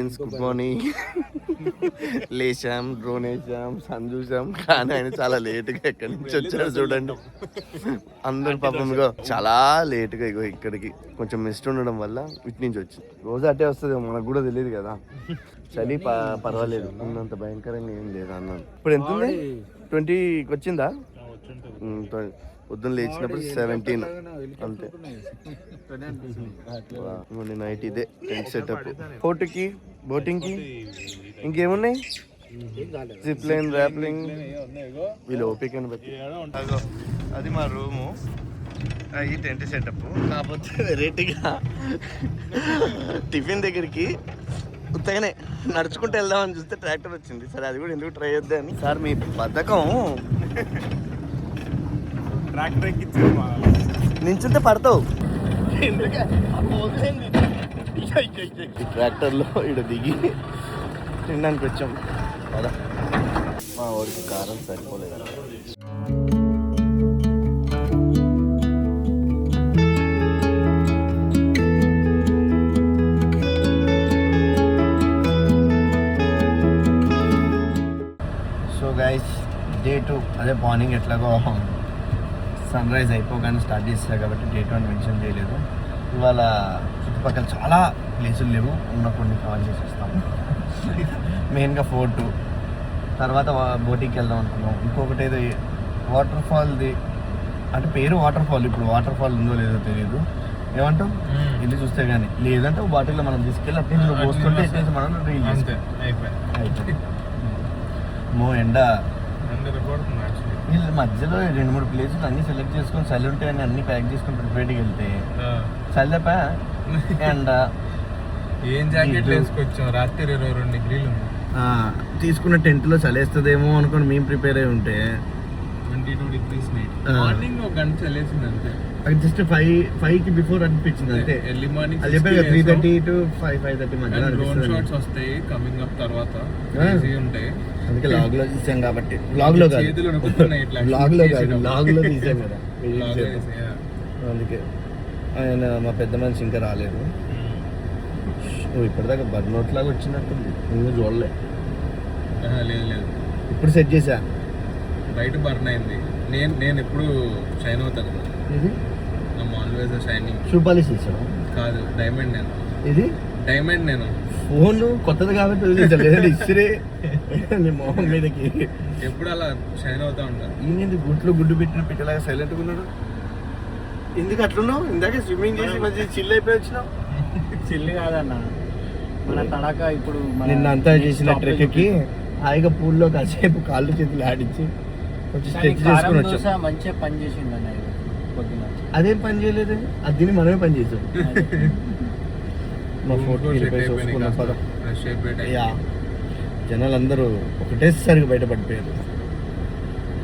Friends, good morning. లేచాం, drone వేసాం, sun చూసాం, కానీ ఆయన చాలా లేట్గా ఎక్కడి నుంచి వచ్చారు చూడండి. అందరు పాపం చాలా లేట్గా ఇగో ఇక్కడికి కొంచెం మిస్ట్ ఉండడం వల్ల ఇటు నుంచి వచ్చింది. రోజు అట్టే వస్తుంది, మనకు కూడా తెలియదు కదా. చలి పర్వాలేదు, ఉన్నంత భయంకరంగా ఏం లేదు అన్నాను. ఇప్పుడు ఎంత ఉంది? 20కి వచ్చిందా? పొద్దున్న లేచినప్పుడు 17 అంతే. నైట్ ఇదే టెంట్ సెటప్. ఫోటోకి, బోటింగ్కి ఇంకేమున్నాయి? జిప్ లైన్, ర్యాప్లింగ్, వీళ్ళు ఓపికని బట్టి. అది మా రూము, ఈ టెంట్ సెటప్. కాకపోతే వెరైటీగా టిఫిన్ దగ్గరికి ఉత్తగానే నడుచుకుంటూ వెళ్దామని చూస్తే ట్రాక్టర్ వచ్చింది. సరే అది కూడా ఎందుకు ట్రై చేద్దాం అని. సార్ మీ బద్ధకం, ట్రాక్టర్ ఎక్కించు నించుంటే పడతావు. ఈ ట్రాక్టర్లో ఇక్కడ దిగి తినడానికి వచ్చాం కదా. మా వాడికి కారం సరిపోలేదు. సో గైస్, డే 2 అదే మార్నింగ్ ఎట్లాగో సన్ రైజ్ అయిపోగానే స్టార్ట్ చేస్తారు కాబట్టి డే 2 అని మెన్షన్ చేయలేదు. ఇవాళ చుట్టుపక్కల చాలా ప్లేసులు లేవు, ఉన్న కొన్ని కవర్ చేసి వస్తాము. మెయిన్గా ఫోర్ట్, తర్వాత బోటింగ్కి వెళ్దాం అనుకున్నాం. ఇంకొకటి ఏదో వాటర్ ఫాల్ది, అంటే పేరు వాటర్ ఫాల్, ఇప్పుడు వాటర్ ఫాల్ ఉందో లేదో తెలియదు. ఏమంటాం వెళ్ళి చూస్తే కానీ, లేదంటే బాటిల్లో మనం తీసుకెళ్ళి అట్లా పోసుకుంటే ఎట్టేసి మనం రీల్ చేస్తాం. అయిపోయింది. ఎండ వీళ్ళు మధ్యలో 2-3 ప్లేసులు అన్ని సెలెక్ట్ చేసుకొని చలి ఉంటాయని అన్ని ప్యాక్ చేసుకొని ప్రిపేర్డ్కి వెళ్తే చల్లపా ఎండ. ఏం జాకెట్ వేసుకొచ్చాం, రాత్రి 22 డిగ్రీలు ఉంది. తీసుకున్న టెంట్లో చలేస్తుందేమో అనుకుని మేము ప్రిపేర్ అయి ఉంటే 22 డిగ్రీస్ మార్నింగ్ ఒక గంట చలేసింది అంతే. అది జస్ట్ 5కి బిఫోర్ అనిపించింది అంతే. ఎర్లీ మార్నింగ్ అది చెప్పారు 3:30 to 5:30 మధ్య డ్రోన్ షాట్స్ వస్తాయి కమింగ్ అప్ తర్వాత ఉంటాయి. అందుకే లాగ్ లో తీసాం కాబట్టి, లాగ్ లో కాదు లాగ్ లో తీసాం కదా అందుకే. ఆయన మా పెద్ద మనిషి ఇంకా రాలేదు. ఇప్పటిదాకా బర్నౌట్ లాగా వచ్చినట్టుంది, నువ్వు చూడలే? లేదు, ఇప్పుడు సెట్ చేసా. బయట బర్న్ అయింది. నేను ఎప్పుడు షైన్ అవుతాను కదా, ఆల్వేస్ షైనింగ్. షూ పాలిష్ చేసాను కాదు, డైమండ్. నేను ఇది డైమండ్. నేను ఫోన్ కొత్తది కాబట్టి ఇచ్చిరే మొహం మీదకి ఎప్పుడు అలా షైన్ అవుతా ఉంటాను. ఈయన గుడ్లు గుడ్డు పెట్టిన పెట్టేలాగా సైలెంట్గా ఉన్నాడు. ఎందుకు అట్లున్నావు? ఇందాక స్విమ్మింగ్ చేసి మంచి చిల్ అయిపోయి వచ్చినావు. చిల్లి కాదన్న, మన తడక ఇప్పుడు నిన్న అంతా చేసిన ట్రెక్కి హాయిగా పూల్లో కాసేపు కాళ్ళు చేతులు ఆడించి కొంచెం స్ట్రెచ్ చేసుకుని వచ్చాం. మంచిగా పని చేసింది అన్న పొద్దున. అదేం పని చేయలేదు, అది తిని మనమే పని చేసాం. మా ఫోటో జనాలు అందరూ ఒకటేసారిగా బయటపడిపోయారు.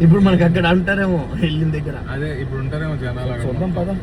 ఇప్పుడు మనకి అక్కడ అంటారేమో వెళ్ళిన దగ్గర, అదే ఇప్పుడు ఉంటారేమో జనాలు. చూద్దాం పదం.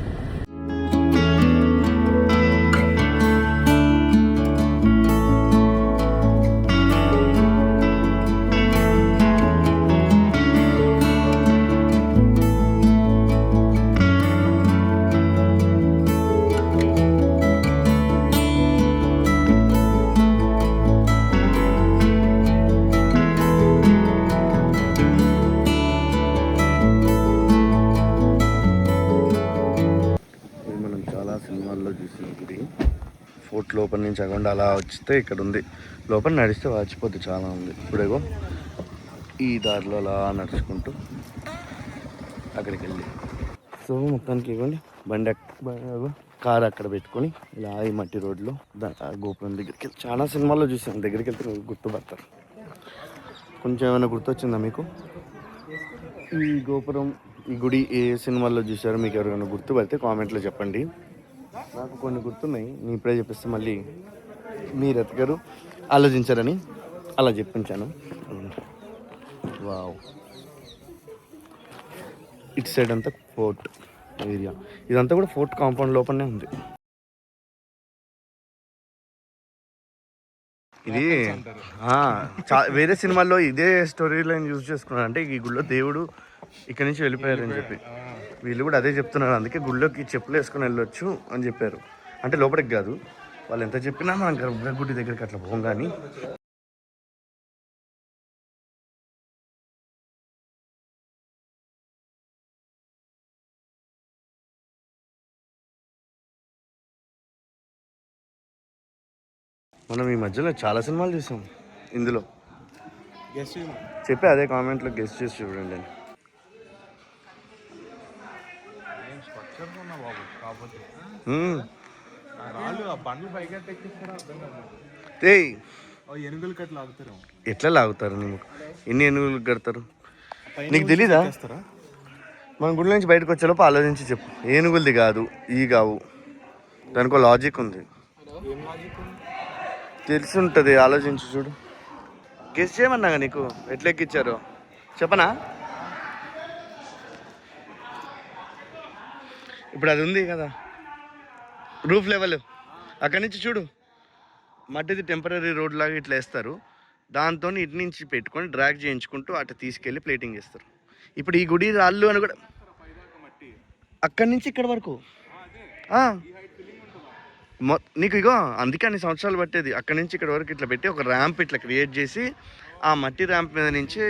ఫోర్ట్ లోపల నుంచి అక్కడ అలా వచ్చితే ఇక్కడ ఉంది, లోపల నడిస్తే వాచిపోతే చాలా ఉంది. ఇప్పుడేగో ఈ దారిలో అలా నడుచుకుంటూ అక్కడికి వెళ్ళి, సో మొత్తానికి ఇవ్వండి బండి కారు అక్కడ పెట్టుకొని ఇలా ఈ మట్టి రోడ్లో గోపురం దగ్గరికి వెళ్ళి చాలా సినిమాల్లో చూసాను. దగ్గరికి వెళ్తే గుర్తుపడతారు. కొంచెం ఏమైనా గుర్తొచ్చిందా మీకు? ఈ గోపురం, ఈ గుడి ఏ సినిమాల్లో చూసారో మీకు ఎవరికైనా గుర్తుపడితే కామెంట్లో చెప్పండి. నాకు కొన్ని గుర్తున్నాయి, నేను ఇప్పుడే చెప్పిస్తే మళ్ళీ మీరు ఎతకరు, ఆలోచించారని అలా చెప్పించాను. వావ్, ఇటు సైడ్ అంతా ఫోర్ట్ ఏరియా, ఇదంతా కూడా ఫోర్ట్ కాంపౌండ్ లోపలనే ఉంది. ఇది వేరే సినిమాల్లో ఇదే స్టోరీ లైన్ యూజ్ చేసుకున్నారు. అంటే ఈ గుళ్ళో దేవుడు ఇక్కడి నుంచి వెళ్ళిపోయారని చెప్పి వీళ్ళు కూడా అదే చెప్తున్నారు. అందుకే గుళ్ళోకి చెప్పులు వేసుకొని వెళ్ళొచ్చు అని చెప్పారు. అంటే లోపలికి కాదు, వాళ్ళు ఎంత చెప్పినా మనం గర్భగుడి దగ్గరికి అట్లా పోం. కానీ మనం ఈ మధ్యలో చాలా సినిమాలు చూసాం. ఇందులో చెప్పి అదే కామెంట్లో గెస్ట్ చేసి చూడండి అని. ఏనుగులు కట్లా ఆగుతారు. ఎట్లా లాగుతారు? నీకు ఎన్ని ఏనుగులు కడతారు నీకు తెలీదా? మన గుడి నుంచి బయటకు వచ్చేలోపు ఆలోచించి చెప్పు. ఏనుగులది కాదు, ఈ కావు, దానికో లాజిక్ ఉంది, తెలిసి ఉంటుంది. ఆలోచించి చూడు. గెస్ చేయమన్నాగా నీకు. ఎట్లా ఎక్కిచ్చారో చెప్పనా? ఇప్పుడు అది ఉంది కదా రూఫ్ లెవెల్, అక్కడి నుంచి చూడు మట్టిది టెంపరీ రోడ్ లాగా ఇట్లా వేస్తారు. దాంతో ఇటు నుంచి పెట్టుకొని డ్రాగ్ చేయించుకుంటూ అటు తీసుకెళ్ళి ప్లేటింగ్ చేస్తారు. ఇప్పుడు ఈ గుడి రాళ్ళు అని కూడా అక్కడి నుంచి ఇక్కడ వరకు నీకు ఇగో అందుకే అన్ని సంవత్సరాలు పట్టేది. అక్కడి నుంచి ఇక్కడ వరకు ఇట్లా పెట్టి ఒక ర్యాంప్ ఇట్లా క్రియేట్ చేసి ఆ మట్టి ర్యాంప్ మీద నుంచి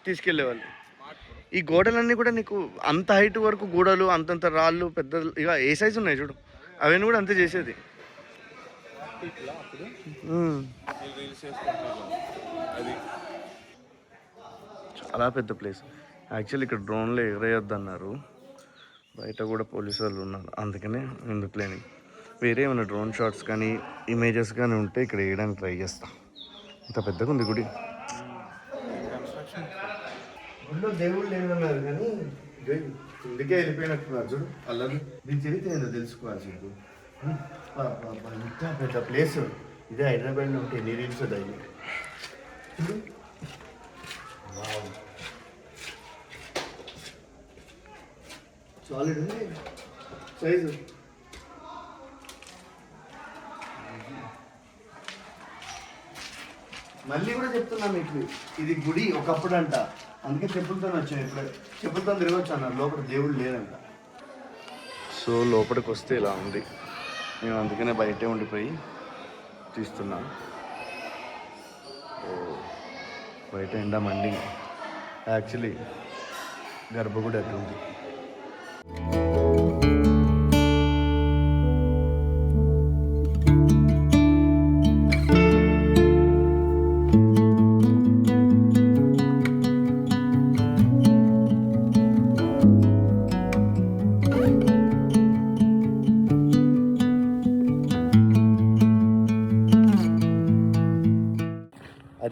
తీసుకెళ్ళేవాళ్ళు. ఈ గోడలన్నీ కూడా నీకు అంత హైట్ వరకు గోడలు, అంతంత రాళ్ళు, పెద్ద ఇక ఏ సైజు ఉన్నాయి చూడు, అవన్నీ కూడా అంతే చేసేది. చాలా పెద్ద ప్లేస్. యాక్చువల్లీ ఇక్కడ డ్రోన్లో ఎగరేయొద్దు అన్నారు, బయట కూడా పోలీసు వాళ్ళు ఉన్నారు. అందుకనే ఎందుకులేని వేరే ఏమైనా డ్రోన్ షాట్స్ కానీ ఇమేజెస్ కానీ ఉంటే ఇక్కడ వేయడానికి ట్రై చేస్తాం. ఇంత పెద్దగా ఉంది గుడి. గుడిలో దేవుళ్ళు ఏమన్నారు కానీ ఇందుకే వెళ్ళిపోయినట్టున్నారు చూడు. అల్లరి దీని చరిత్ర ఏందో తెలుసుకోవాల్సింది. ఇంత పెద్ద ప్లేస్ ఇదే హైదరాబాద్లో ఉంటే ఎన్ని రీల్స్ డైలీ. సాలిడ్ ఉంది సైజు. మళ్ళీ కూడా చెప్తున్నా మీకు, ఇది గుడి ఒకప్పుడు అంట, అందుకే చెప్పులతో వచ్చాను. ఇప్పుడు చెప్పులతో తిరగచ్చు అన్నారు, లోపల దేవుడు లేదంట. సో లోపలికి వస్తే ఇలా ఉంది. నేను అందుకనే బయటే ఉండిపోయి తీస్తున్నాను. బయట ఎండ మండి. యాక్చువల్లీ గర్భగుడి అట్లుంది.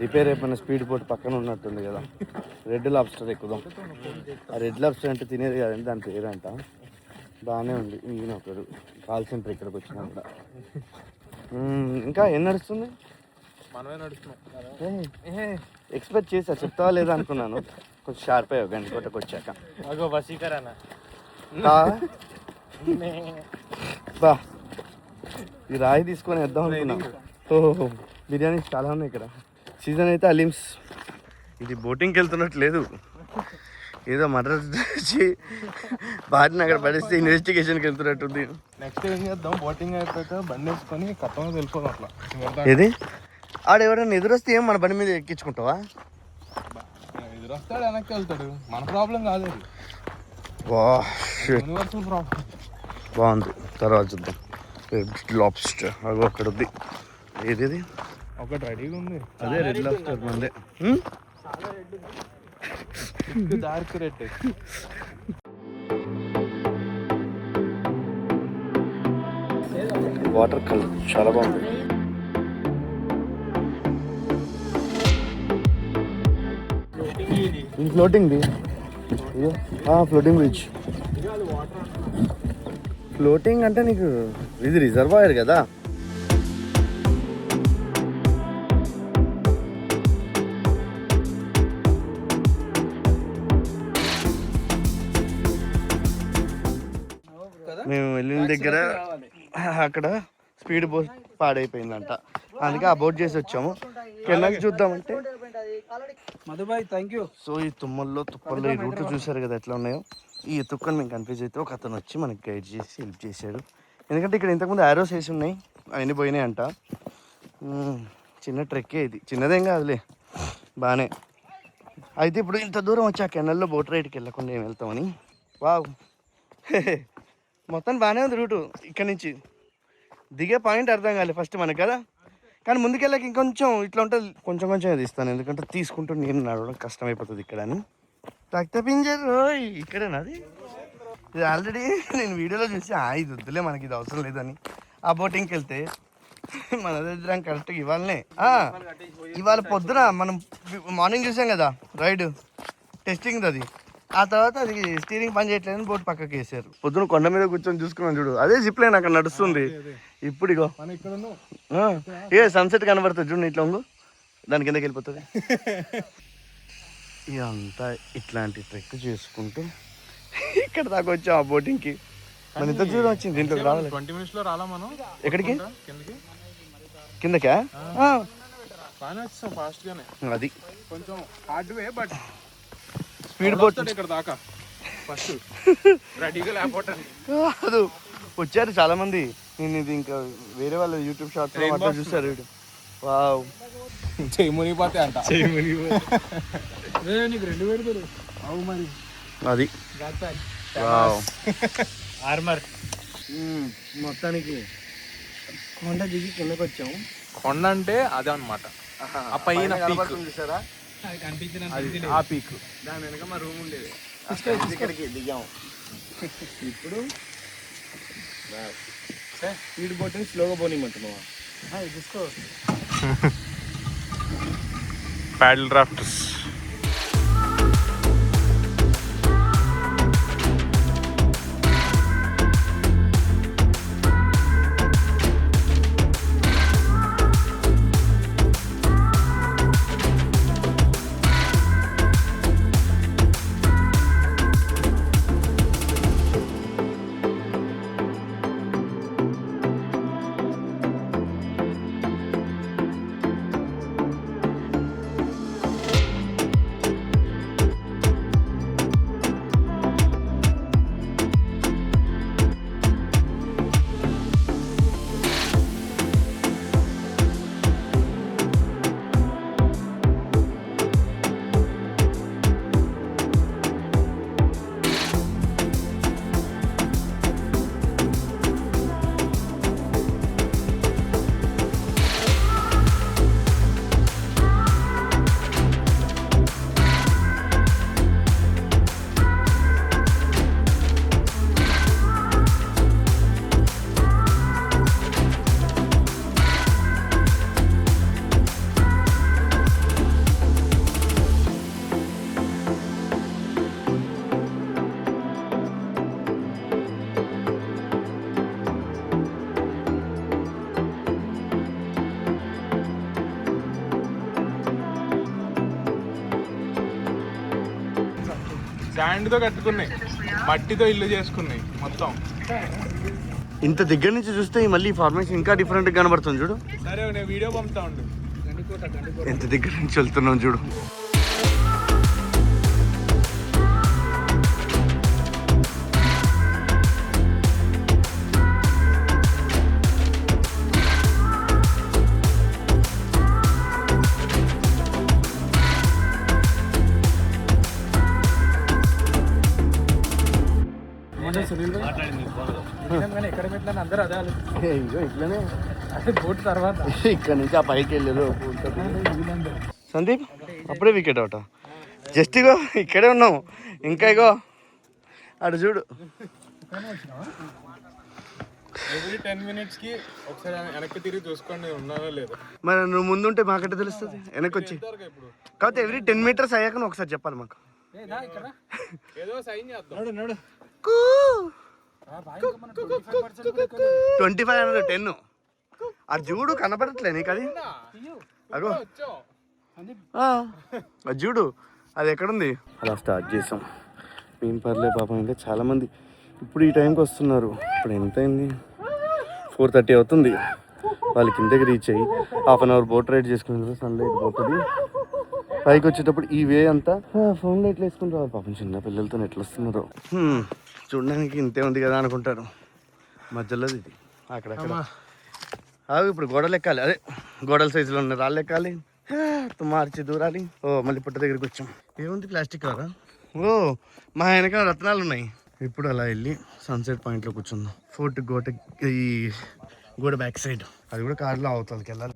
రిపేర్ అయిపోయిన స్పీడ్ బోట్ పక్కన ఉన్నట్టుంది కదా, రెడ్ లాబ్స్టర్ ఎక్కుదాం. ఆ రెడ్ లాబ్స్టర్ అంటే తినేది కదండి, దాని పేరంట. బాగానే ఉంది. ఈయన ఒకడు కాల్ సెంటర్ ఇక్కడికి వచ్చినా కూడా. ఇంకా ఏం నడుస్తుంది? మనమే నడుస్తున్నాం. ఎక్స్పెక్ట్ చేసా, చెప్తావా లేదా అనుకున్నాను. కొంచెం షార్ప్ అయ్యావు గంట కొట్టకు వచ్చాక. బా ఈ రాయి తీసుకొని వేద్దాం అనుకున్నాను. ఓహో బిర్యానీ చాలా ఉన్నాయి ఇక్కడ. సీజన్ అయితే అలీమ్స్. ఇది బోటింగ్కి వెళ్తున్నట్టు లేదు, ఏదో మర్డర్ చేసి బాటిని అక్కడ పడేస్తే ఇన్వెస్టిగేషన్కి వెళ్తున్నట్టుంది. నెక్స్ట్ ఏం చేద్దాం, బోటింగ్ అయిపోయాక బండి వేసుకొని కట్టమని వెళ్ళిపోదాం. అట్లా ఏది ఆడెవరైనా ఎదురొస్తే ఏం మన బండి మీద ఎక్కించుకుంటావా? ఎదురొస్తాడు, వెనక్కి వెళ్తాడు, మన ప్రాబ్లం కాదు అది. Universal problem. బాగుంది, తర్వాత చూద్దాం. రెడ్ లాబ్స్టర్ అవి అక్కడ ఉంది. ఏది ఒకటి రెడీగా ఉంది, అదే రెడ్ లాబ్స్టర్ మందే. Dark red. వాటర్ కలర్ చాలా బాగుంది. Floating floating beach. ఫ్లోటింగ్ అంటే నీకు ఇది రిజర్వాయర్ కదా. మేము వెళ్ళిన దగ్గర అక్కడ స్పీడ్ బోట్ పాడైపోయిందంట, అందుకే ఆ బోట్ చేసి వచ్చాము. కిందకి చూద్దామంటే మధుబాయ్ థ్యాంక్ యూ. సో ఈ తుప్పల్లో ఈ రూట్లు చూసారు కదా ఎట్లా ఉన్నాయో. ఈ ఎత్తుక్కొని మేము కన్ఫ్యూజ్ అయితే ఒక అతను వచ్చి మనకి గైడ్ చేసి హెల్ప్ చేశాడు. ఎందుకంటే ఇక్కడ ఇంతకుముందు ఆరోస్ వేసి ఉన్నాయి, అవన్నీ పోయినాయి అంట. చిన్న ట్రెక్కే ఇది, చిన్నదేం కాదులే, బాగానే. అయితే ఇప్పుడు ఇంత దూరం వచ్చి ఆ కెనల్లో బోట్ రైడ్కి వెళ్ళకుండా ఏం వెళ్తామని. వావ్ మొత్తం బాగానే ఉంది రూటు. ఇక్కడ నుంచి దిగే పాయింట్ అర్థం కాలేదు ఫస్ట్ మనకు కదా, కానీ ముందుకెళ్ళాక ఇంకొంచెం ఇట్లా ఉంటుంది, కొంచెం కొంచెం తీస్తాను, ఎందుకంటే తీసుకుంటూ నేను నడవడం కష్టమైపోతుంది ఇక్కడ అని. రక్త పింజర్ ఇక్కడేనా అది? ఇది ఆల్రెడీ నేను వీడియోలో చూసి ఇది వద్దులే మనకి, ఇది అవసరం లేదని ఆ బోటింగ్కి వెళ్తే మన దగ్గర కరెక్ట్గా ఇవాళ పొద్దున మనం మార్నింగ్ చూసాం కదా రైడ్ టెస్టింగ్ అది, ఆ తర్వాత అది స్టీరింగ్ పని చేయట్లేదని బోట్ పక్కకి వేసారు. పొద్దున కొండ మీద కూర్చొని చూసుకున్నాను చూడు, అదే జిప్ లైన్ అక్కడ నడుస్తుంది. ఇప్పుడు ఇగో సన్సెట్ కనబడుతుంది చూడు, ఇట్లా ఉంగు దాని కిందకి వెళ్ళిపోతుంది. ఇదంతా ఇట్లాంటి ట్రెక్ చేసుకుంటూ ఇక్కడ దాకా వచ్చాం ఆ బోటింగ్కి. మన ఇంత దూరం వచ్చింది, దీంట్లోకి రావాలి. 20 minutes లో రాలా మనం ఎక్కడికి? కిందకా? బాగానే వచ్చాం ఫాస్ట్ గానే. అది కొంచెం hard way but speed boat ఇక్కడ దాకా ఫస్ట్ రెడీగా లేకపోవటం కాదు. వచ్చారు చాలా మంది, నేను ఇది ఇంకా వేరే వాళ్ళ యూట్యూబ్ షార్ట్స్ లో మాత్రం చూస్తారు. వావ్ చెయ్యి మునిగిపోతే అంట, నీకు 2 పెడతారు అవు మరి. అది వావ్ ఆర్మర్. మొత్తానికి కొండ దిగి కిందకి వచ్చాము. కొండ అంటే అదే అనమాట, ఆ పైన చూసారా ఆ పీక్, దాని వెనక మా రూమ్ ఉండేది. ఇక్కడికి దిగాము. ఇప్పుడు స్పీడ్ బోట్ స్లోగా పోనిమంటున్నావా? తీసుకో. ప్యాడల్ డ్రాఫ్ట్స్. శాండ్తో కట్టుకున్నాయి, మట్టితో ఇల్లు చేసుకున్నాయి మొత్తం. ఇంత దగ్గర నుంచి చూస్తే మళ్ళీ ఫార్మేషన్ ఇంకా డిఫరెంట్ గా కనబడుతుంది చూడు. సరే నేను వీడియో పంపుతా ఉండు, ఎంత దగ్గర నుంచి వెళ్తున్నాం చూడు. ఎక్కడ పెట్టినా అందరూ అదే ఇగో ఇట్లనే అదే బోట్ తర్వాత ఇక్కడ నుంచి ఆ పైకి వెళ్ళారు. సందీప్ అప్పుడే వికెట్ అవుట్. జస్ట్ ఇగో ఇక్కడే ఉన్నాము, ఇంకా ఇగో అటు చూడు. ఎవ్రీ 10 minutes కి ఒకసారి వెనక్కి తిరిగి చూసుకోండి ఉన్నారో లేదో. మరి నువ్వు ముందుంటే మాకంటే తెలుస్తుంది వెనక్కి వచ్చి. కాకపోతే ఎవ్రీ 10 meters అయ్యాక నువ్వు ఒకసారి చెప్పాలి మాకు. ఏదో సైన్ చేద్దాం. 25 అన్నది 10. అది చూడు కనపడట్లే నీకు అది. అగో అది చూడు, అది ఎక్కడుంది. అలా స్టార్ట్ చేసాం. మేము పర్లే పాపం, ఇంకా చాలామంది ఇప్పుడు ఈ టైంకి వస్తున్నారు. ఇప్పుడు ఎంత అయింది? 4:30 అవుతుంది. వాళ్ళ కిందకి రీచ్ అయ్యి 1/2 hour బోట్ రైడ్ చేసుకున్న సన్లైట్ పోతుంది. పైకి వచ్చేటప్పుడు ఈ వే అంతా ఫోన్ లైట్లు వేసుకుంటారు. పాపం చిన్న పిల్లలతో ఎట్లా వస్తున్నారు. చూడడానికి ఇంతే ఉంది కదా అనుకుంటారు. మధ్యలో ఇది అక్కడక్కడ అవి ఇప్పుడు గోడలు ఎక్కాలి, అదే గోడల సైజులో ఉన్న రాళ్ళు ఎక్కాలి, మార్చి దూరాలి. ఓ మళ్ళీ పుట్ట దగ్గరికి వచ్చాం. ఏముంది ప్లాస్టిక్ కవరా? ఓ మా వెనక రత్నాలు ఉన్నాయి. ఇప్పుడు అలా వెళ్ళి సన్సెట్ పాయింట్లో కూర్చుందాం. ఫోర్ట్ గోడ, ఈ గోడ బ్యాక్ సైడ్, అది కూడా కార్లో అవతలకి వెళ్ళాలి.